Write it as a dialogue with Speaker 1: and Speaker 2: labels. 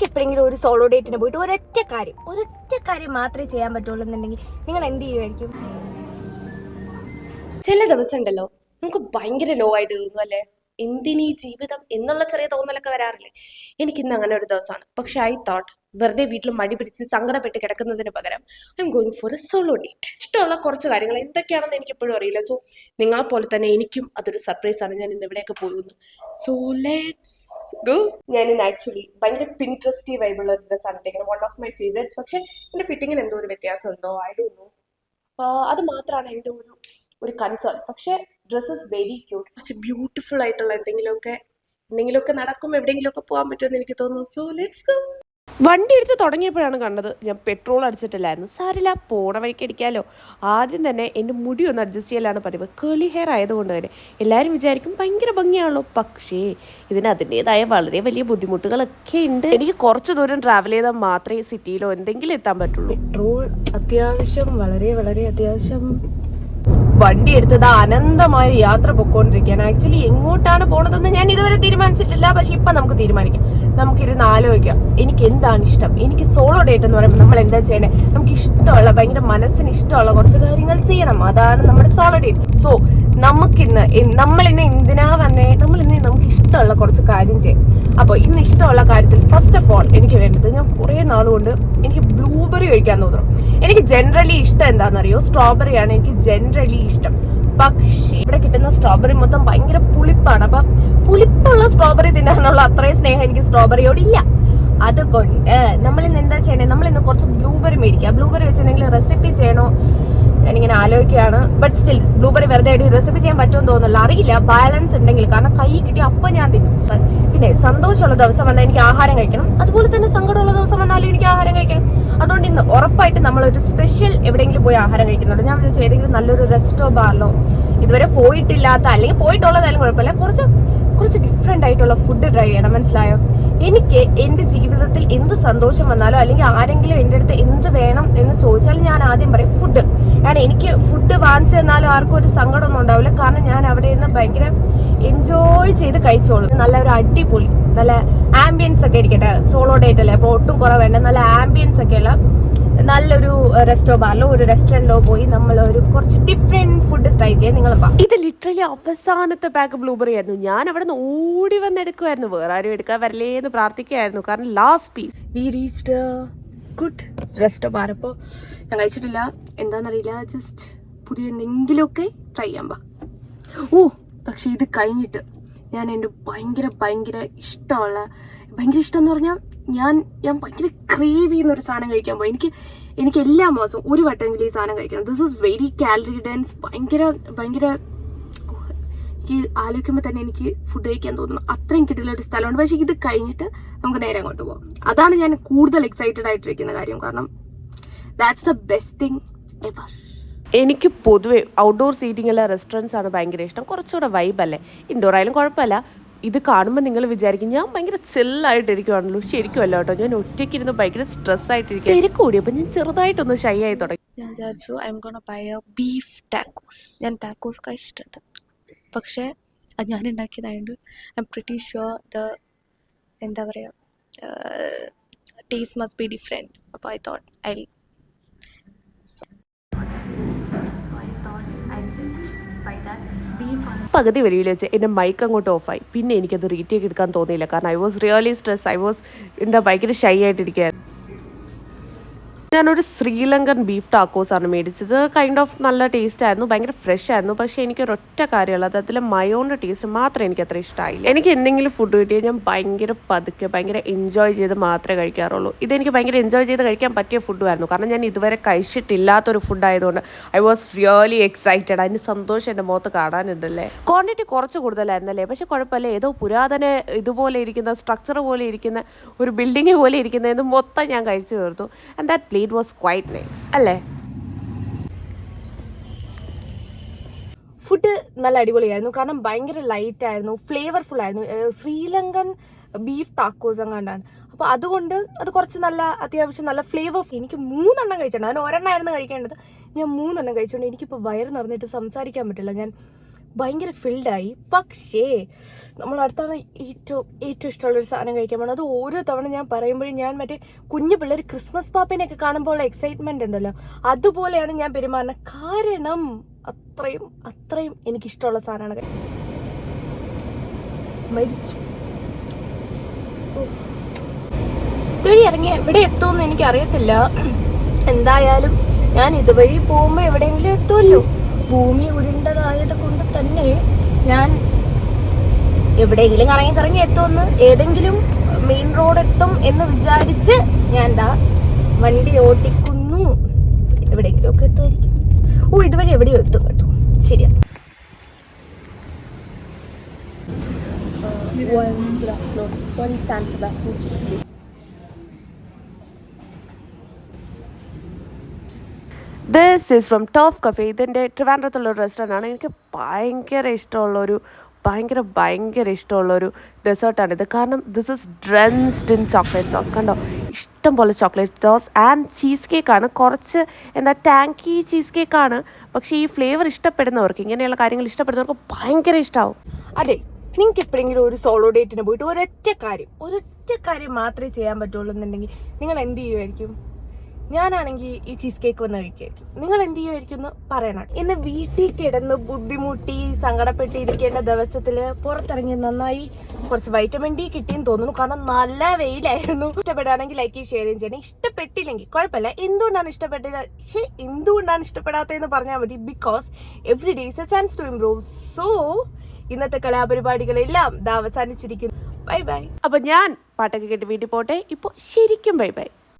Speaker 1: നിങ്ങൾക്ക് എപ്പോഴെങ്കിലും ഒരു സോളോ ഡേറ്റിന് പോയിട്ട് ഒരൊറ്റ കാര്യം മാത്രമേ ചെയ്യാൻ പറ്റുള്ളൂ എന്നുണ്ടെങ്കിൽ നിങ്ങൾ എന്ത് ചെയ്യുമായിരിക്കും?
Speaker 2: ചില ദിവസം ഉണ്ടല്ലോ നമുക്ക് ഭയങ്കര ലോ ആയിട്ട് തോന്നും അല്ലേ, എന്തിനീ ജീവിതം എന്നുള്ള ചെറിയ തോന്നലൊക്കെ വരാറില്ലേ. എനിക്കിന്ന് അങ്ങനെ ഒരു ദിവസമാണ്. പക്ഷെ ഐ തോട്ട് വെറുതെ വീട്ടിൽ മടി പിടിച്ച് സങ്കടപ്പെട്ട് കിടക്കുന്നതിന് പകരം I am going for A solo date. ഇഷ്ടമുള്ള കുറച്ച് കാര്യങ്ങൾ എന്തൊക്കെയാണെന്ന് എനിക്ക് എപ്പോഴും അറിയില്ല. സോ നിങ്ങളെ പോലെ തന്നെ എനിക്കും അതൊരു സർപ്രൈസ് ആണ്. ഞാൻ ഇന്ന് ഇവിടെയൊക്കെ പോകുന്നു. So let's go. ഞാൻ ഇന്ന് ആക്ച്വലി ഭയങ്കര പിൻട്രസ്റ്റി വൈബുള്ള ഒരു ഡ്രസ്സാണ് ഇട്ടേക്കുന്നത്. One of my favourites. പക്ഷെ എൻ്റെ ഫിറ്റിങ്ങിന് എന്തോ ഒരു വ്യത്യാസം ഉണ്ടോ, ഐ ഡോണ്ട് നോ. അത് മാത്രമാണ് എൻ്റെ ഒരു കൺസേൺ. പക്ഷേ ഡ്രസ്സ് ഇസ് വെരി ക്യൂട്ട്. കുറച്ച് ബ്യൂട്ടിഫുൾ ആയിട്ടുള്ള എന്തെങ്കിലുമൊക്കെ നടക്കും, എവിടെയെങ്കിലുമൊക്കെ പോകാൻ പറ്റുമെന്ന് എനിക്ക് തോന്നുന്നു. So let's go. വണ്ടി എടുത്ത് തുടങ്ങിയപ്പോഴാണ് കണ്ടത് ഞാൻ പെട്രോൾ അടിച്ചിട്ടില്ലായിരുന്നു. സാരില്ല, പോണ വഴിക്ക് അടിക്കാമല്ലോ. ആദ്യം തന്നെ എൻ്റെ മുടി ഒന്ന് അഡ്ജസ്റ്റ് ചെയ്യലാണ് പതിവ്. കേളി ഹെയർ ആയതുകൊണ്ട് തന്നെ എല്ലാവരും വിചാരിക്കും ഭയങ്കര ഭംഗിയാണല്ലോ. പക്ഷേ ഇതിന് അതിൻ്റെതായ വളരെ വലിയ ബുദ്ധിമുട്ടുകളൊക്കെ ഉണ്ട്. എനിക്ക് കുറച്ച് ദൂരം ട്രാവൽ ചെയ്താൽ മാത്രമേ സിറ്റിയിലോ എന്തെങ്കിലും എത്താൻ പറ്റുള്ളൂ. പെട്രോൾ അത്യാവശ്യം, വളരെ വളരെ അത്യാവശ്യം. വണ്ടി എടുത്തത് അനന്തമായ യാത്ര പൊക്കോണ്ടിരിക്കുകയാണ്. ആക്ച്വലി എങ്ങോട്ടാണ് പോണതെന്ന് ഞാൻ ഇതുവരെ തീരുമാനിച്ചിട്ടില്ല. പക്ഷെ ഇപ്പൊ നമുക്ക് തീരുമാനിക്കാം. നമുക്കിരുന്ന് ആലോചിക്കാം എനിക്ക് എന്താണ് ഇഷ്ടം. എനിക്ക് സോളോ ഡേറ്റ് എന്ന് പറയുമ്പോൾ നമ്മൾ എന്താ ചെയ്യണേ, നമുക്ക് ഇഷ്ടമുള്ള ഭയങ്കര മനസ്സിന് ഇഷ്ടമുള്ള കുറച്ച് കാര്യങ്ങൾ ചെയ്യണം. അതാണ് നമ്മുടെ സോളോ ഡേറ്റ്. സോ നമ്മളിന്ന് എന്തിനാ വന്നേ, നമുക്ക് ഇഷ്ടമുള്ള കുറച്ച് കാര്യം ചെയ്യും. അപ്പോൾ ഇന്ന് ഇഷ്ടമുള്ള കാര്യത്തിൽ ഫസ്റ്റ് ഓഫ് ഓൾ എനിക്ക് വേണ്ടത്, ഞാൻ കുറേ നാളുകൊണ്ട് എനിക്ക് ബ്ലൂബെറി കഴിക്കാൻ തോന്നുന്നു. എനിക്ക് ജനറലി ഇഷ്ടം എന്താണെന്നറിയോ, സ്ട്രോബെറി ആണ് എനിക്ക് ജനറലി ഇഷ്ടം. പക്ഷേ ഇവിടെ കിട്ടുന്ന സ്ട്രോബെറി മൊത്തം ഭയങ്കര പുളിപ്പാണ്. അപ്പൊ പുളിപ്പുള്ള സ്ട്രോബെറി തിന്നാനുള്ള അത്രയും സ്നേഹം എനിക്ക് സ്ട്രോബെറിയോട് ഇല്ല. അതുകൊണ്ട് നമ്മളിന്ന് എന്താ ചെയ്യണേ, നമ്മളിന്ന് കുറച്ച് ബ്ലൂബെറി മേടിക്കാം. ബ്ലൂബെറി വെച്ച് എന്തെങ്കിലും റെസിപ്പി ചെയ്യണോ ഞാനിങ്ങനെ ആലോചിക്കുകയാണ്. ബട്ട് സ്റ്റിൽ ബ്ലൂബെറി വെറുതെ ആയിട്ട് റെസിപ്പി ചെയ്യാൻ പറ്റുമെന്ന് തോന്നുന്നില്ല, അറിയില്ല. ബാലൻസ് ഉണ്ടെങ്കിൽ, കാരണം കൈ കിട്ടിയ അപ്പം ഞാൻ തിന്നും. പിന്നെ സന്തോഷമുള്ള ദിവസം വന്നാൽ എനിക്ക് ആഹാരം കഴിക്കണം, അതുപോലെ തന്നെ സങ്കടമുള്ള ദിവസം വന്നാലും എനിക്ക് ആഹാരം കഴിക്കണം. അതുകൊണ്ട് ഇന്ന് ഉറപ്പായിട്ട് നമ്മളൊരു സ്പെഷ്യൽ എവിടെയെങ്കിലും പോയി ആഹാരം കഴിക്കുന്നുണ്ട്. ഞാൻ വിചാരിച്ചു ഏതെങ്കിലും നല്ലൊരു റെസ്റ്റോ ബാറിലോ, ഇതുവരെ പോയിട്ടില്ലാത്ത അല്ലെങ്കിൽ പോയിട്ടുള്ളതായാലും കുഴപ്പമില്ല, കുറച്ച് ഡിഫറെന്റ് ആയിട്ടുള്ള ഫുഡ് ട്രൈ ചെയ്യണം. മനസ്സിലായോ? എനിക്ക് എൻ്റെ ജീവിതത്തിൽ എന്ത് സന്തോഷം വന്നാലോ അല്ലെങ്കിൽ ആരെങ്കിലും എൻ്റെ അടുത്ത് എന്ത് വേണം എന്ന് ചോദിച്ചാലും ഞാൻ ആദ്യം പറയും ഫുഡ്. കാരണം എനിക്ക് ഫുഡ് വാങ്ങിച്ചു തന്നാലും ആർക്കും ഒരു സങ്കടമൊന്നും ഉണ്ടാവില്ല. കാരണം ഞാൻ അവിടെ നിന്ന് ഭയങ്കര എൻജോയ് ചെയ്ത് കഴിച്ചോളൂ. നല്ല ഒരു അടിപൊളി നല്ല ആംബിയൻസ് ഒക്കെ ഇരിക്കട്ടെ. സോളോ ഡേറ്റ് അല്ലേ, അപ്പോൾ ഒട്ടും കുറവേണ്ട. നല്ല ആംബിയൻസ് ഒക്കെ ഉള്ള നല്ലൊരു റെസ്റ്റോ ബാറിലോ ഒരു റെസ്റ്റോറൻറ്റിലോ പോയി നമ്മൾ ഒരു കുറച്ച് ഡിഫറെന്റ് ഫുഡ് ട്രൈ ചെയ്യാൻ നിങ്ങൾ. ഇത് ലിറ്ററലി അവസാനത്തെ പാക്ക് ബ്ലൂബെറി ആയിരുന്നു. ഞാൻ അവിടെ നിന്ന് ഓടി വന്നെടുക്കുമായിരുന്നു. വേറെ ആരും എടുക്കാൻ വരലേ എന്ന് പ്രാർത്ഥിക്കുകയായിരുന്നു. കാരണം last piece we reached good resto bar. ഇപ്പോൾ ഞാൻ കഴിച്ചിട്ടില്ല, എന്താണെന്നറിയില്ല. ജസ്റ്റ് പുതിയ എന്തെങ്കിലുമൊക്കെ ട്രൈ ചെയ്യാൻ പക്ഷെ ഇത് കഴിഞ്ഞിട്ട് ഞാൻ എൻ്റെ ഭയങ്കര ഇഷ്ടം എന്ന് പറഞ്ഞാൽ ഞാൻ ഭയങ്കര ക്രേവ് ചെയ്യുന്നൊരു സാധനം കഴിക്കാൻ പോകും. എനിക്ക് എല്ലാ മാസവും ഒരു വട്ടമെങ്കിലും ഈ സാധനം കഴിക്കണം. This is very calorie dense. ഭയങ്കര എനിക്ക് ആലോചിക്കുമ്പോൾ തന്നെ എനിക്ക് ഫുഡ് കഴിക്കാൻ തോന്നുന്നു. അത്രയും കിട്ടുന്ന ഒരു സ്ഥലമുണ്ട്. പക്ഷേ ഇത് കഴിഞ്ഞിട്ട് നമുക്ക് നേരെ അങ്ങോട്ട് പോകാം. അതാണ് ഞാൻ കൂടുതൽ എക്സൈറ്റഡ് ആയിട്ടിരിക്കുന്ന കാര്യം. കാരണം that's the best thing ever. എനിക്ക് പൊതുവെ ഔട്ട്ഡോർ സീറ്റിംഗുള്ള റെസ്റ്റോറൻറ്റ്സ് ആണ് ഭയങ്കര ഇഷ്ടം. കുറച്ചുകൂടെ വൈബല്ലേ. ഇൻഡോർ ആയാലും കുഴപ്പമില്ല. ഇത് കാണുമ്പോൾ നിങ്ങൾ വിചാരിക്കും ഞാൻ ഭയങ്കര ചില്ലായിട്ടിരിക്കുവാണല്ലോ. ശരിക്കും അല്ല കേട്ടോ. ഞാൻ ഒറ്റയ്ക്കിരുന്ന് ഭയങ്കര സ്ട്രെസ് ആയിട്ടിരിക്കും. തിരക്ക് കൂടിയപ്പോൾ ഞാൻ ചെറുതായിട്ടൊന്ന് ഷൈ ആയി തുടങ്ങി.
Speaker 3: ഞാൻ വിചാരിച്ചു I'm gonna buy a beef tacos. ഞാൻ ടാക്കോസ് കഴിച്ചിട്ടുണ്ട്, പക്ഷേ അത് ഞാൻ ഉണ്ടാക്കിയതായതുകൊണ്ട് ഐ എം പ്രിറ്റി ഷുവർ എന്താ പറയുക, ടേസ്റ്റ് മസ്റ്റ് ബി ഡിഫറെൻറ്റ്. അപ്പോൾ ഐ തോട്ട് ഐ
Speaker 2: പകുതി വരിയിൽ വെച്ച് എൻ്റെ മൈക്ക് അങ്ങോട്ട് ഓഫായി. പിന്നെ എനിക്കത് റീടേക്ക് എടുക്കാൻ തോന്നിയില്ല. കാരണം ഐ വാസ് റിയലി സ്ട്രെസ്. ഭയങ്കര ഷൈ ആയിട്ടിരിക്കുകയായിരുന്നു. ഞാനൊരു ശ്രീലങ്കൻ ബീഫ് ടാക്കോസാണ് മേടിച്ചത്. കൈൻഡ് ഓഫ് നല്ല ടേസ്റ്റ് ആയിരുന്നു, ഭയങ്കര ഫ്രഷ് ആയിരുന്നു. പക്ഷേ എനിക്കൊരൊറ്റ കാര്യമുള്ളത്, അതിൽ മയോൻ്റെ ടേസ്റ്റ് മാത്രമേ എനിക്ക് അത്ര ഇഷ്ടമായില്ല. എനിക്ക് എന്തെങ്കിലും ഫുഡ് കിട്ടിയാൽ ഞാൻ ഭയങ്കര പതുക്കെ ഭയങ്കര എൻജോയ് ചെയ്ത് മാത്രമേ കഴിക്കാറുള്ളൂ. ഇതെനിക്ക് ഭയങ്കര എൻജോയ് ചെയ്ത് കഴിക്കാൻ പറ്റിയ ഫുഡുമായിരുന്നു. കാരണം ഞാൻ ഇതുവരെ കഴിച്ചിട്ടില്ലാത്തൊരു ഫുഡായതുകൊണ്ട് ഐ വാസ് റിയലി എക്സൈറ്റഡ്. അതിന് സന്തോഷം എൻ്റെ മുഖത്ത് കാണാനുണ്ടല്ലേ. ക്വാണ്ടിറ്റി കുറച്ച് കൂടുതലായിരുന്നല്ലേ, പക്ഷേ കുഴപ്പമില്ല. ഏതോ പുരാതന ഇതുപോലെ ഇരിക്കുന്ന സ്ട്രക്ചർ പോലെ ഇരിക്കുന്ന ഒരു ബിൽഡിങ് പോലെ ഇരിക്കുന്നതെന്ന് മൊത്തം ഞാൻ കഴിച്ചു തീർത്തു. And that plate was quite nice അല്ലേ. ഫുഡ് നല്ല അടിപൊളിയായിരുന്നു. കാരണം ഭയങ്കര ലൈറ്റ് ആയിരുന്നു, ഫ്ലേവർഫുൾ ആയിരുന്നു. ശ്രീലങ്കൻ ബീഫ് ടാക്കോസ് അങ്ങാണ്ടാണ്. അപ്പോൾ അതുകൊണ്ട് അത് കുറച്ച് നല്ല അത്യാവശ്യം നല്ല ഫ്ലേവർ. എനിക്ക് 3 എണ്ണം കഴിച്ചിട്ടുണ്ട്. അതിന് ഒരെണ്ണമായിരുന്നു കഴിക്കേണ്ടത്. ഞാൻ 3 എണ്ണം കഴിച്ചുകൊണ്ട് എനിക്കിപ്പോൾ വയറ് നിറഞ്ഞിട്ട് സംസാരിക്കാൻ പറ്റില്ല. ഞാൻ
Speaker 1: ഭയങ്കര ഫിൽഡായി. പക്ഷേ നമ്മൾ അടുത്താണ് ഏറ്റവും ഇഷ്ടമുള്ളൊരു സാധനം കഴിക്കാൻ പോകുന്നത്. അത് ഓരോ തവണ ഞാൻ പറയുമ്പോഴും ഞാൻ മറ്റേ കുഞ്ഞു പിള്ളേർ ക്രിസ്മസ് പാപ്പിനെയൊക്കെ കാണുമ്പോൾ എക്സൈറ്റ്മെന്റ് ഉണ്ടല്ലോ, അതുപോലെയാണ് ഞാൻ പെരുമാറുന്നത്. കാരണം അത്രയും എനിക്കിഷ്ടമുള്ള സാധനമാണ്. മരിച്ചു. ഇതുവഴി ഇറങ്ങിയ എവിടെ എത്തുമെന്ന് എനിക്ക് അറിയത്തില്ല. എന്തായാലും ഞാൻ ഇതുവഴി പോകുമ്പോൾ എവിടെയെങ്കിലും എത്തുമല്ലോ. ഭൂമി ഉരുണ്ടതായത് കൊണ്ട് തന്നെ ഞാൻ എവിടെയെങ്കിലും കറങ്ങി എത്തുമെന്ന്, ഏതെങ്കിലും മെയിൻ റോഡ് എത്തും എന്ന് വിചാരിച്ച് ഞാൻ വണ്ടി ഓട്ടിക്കുന്നു. എവിടെയെങ്കിലും ഒക്കെ എത്തുമായിരിക്കും. ഇതുവരെ എവിടെയോ എത്തും കേട്ടോ. ശരിയാണ്. One San Sebastian cheesecake.
Speaker 2: This is from Toff cafe. ഇതിൻ്റെ ട്രിവാൻഡ്രത്തുള്ളൊരു റെസ്റ്റോറൻ്റ് ആണ്. എനിക്ക് ഭയങ്കര ഇഷ്ടമുള്ളൊരു ഡെസേർട്ടാണിത്. കാരണം this is drenched in chocolate sauce. കണ്ടോ, ഇഷ്ടം പോലെ ചോക്ലേറ്റ് സോസ് ആൻഡ് ചീസ് കേക്കാണ്. കുറച്ച് ടാങ്കി ചീസ് കേക്കാണ്. പക്ഷേ ഈ ഫ്ലേവർ ഇഷ്ടപ്പെടുന്നവർക്ക്, ഇങ്ങനെയുള്ള കാര്യങ്ങൾ ഇഷ്ടപ്പെടുന്നവർക്ക് ഭയങ്കര ഇഷ്ടമാവും.
Speaker 1: അതെ, നിങ്ങൾക്ക് എപ്പോഴെങ്കിലും ഒരു സോളോ ഡേറ്റിന് പോയിട്ട് ഒരൊറ്റ കാര്യം മാത്രമേ ചെയ്യാൻ പറ്റുള്ളൂ എന്നുണ്ടെങ്കിൽ നിങ്ങൾ എന്ത് ചെയ്യുമായിരിക്കും? ഞാനാണെങ്കിൽ ഈ ചീസ് കേക്ക് വന്ന് കഴിക്കുമായിരിക്കും. നിങ്ങൾ എന്ത് ചെയ്യുമായിരിക്കും എന്ന് പറയണം. ഇന്ന് വീട്ടിൽ കിടന്ന് ബുദ്ധിമുട്ടി സങ്കടപ്പെട്ടിരിക്കേണ്ട ദിവസത്തിൽ പുറത്തിറങ്ങി നന്നായി കുറച്ച് വൈറ്റമിൻ ഡി കിട്ടിയെന്ന് തോന്നുന്നു. കാരണം നല്ല വെയിലായിരുന്നു. ഇഷ്ടപ്പെടുകയാണെങ്കിൽ ലൈക്ക് ഷെയറും ചെയ്യണം. ഇഷ്ടപ്പെട്ടില്ലെങ്കിൽ കുഴപ്പമില്ല. എന്തുകൊണ്ടാണ് ഇഷ്ടപ്പെടാത്തതെന്ന് പറഞ്ഞാൽ മതി. Because every day is a chance to improve. So ഇന്നത്തെ കലാപരിപാടികളെല്ലാം അവസാനിച്ചിരിക്കുന്നു. Bye bye.
Speaker 2: അപ്പം ഞാൻ പാട്ടൊക്കെ കേട്ട് വീട്ടിൽ പോട്ടെ. ഇപ്പോൾ ശരിക്കും ബൈ ബൈ.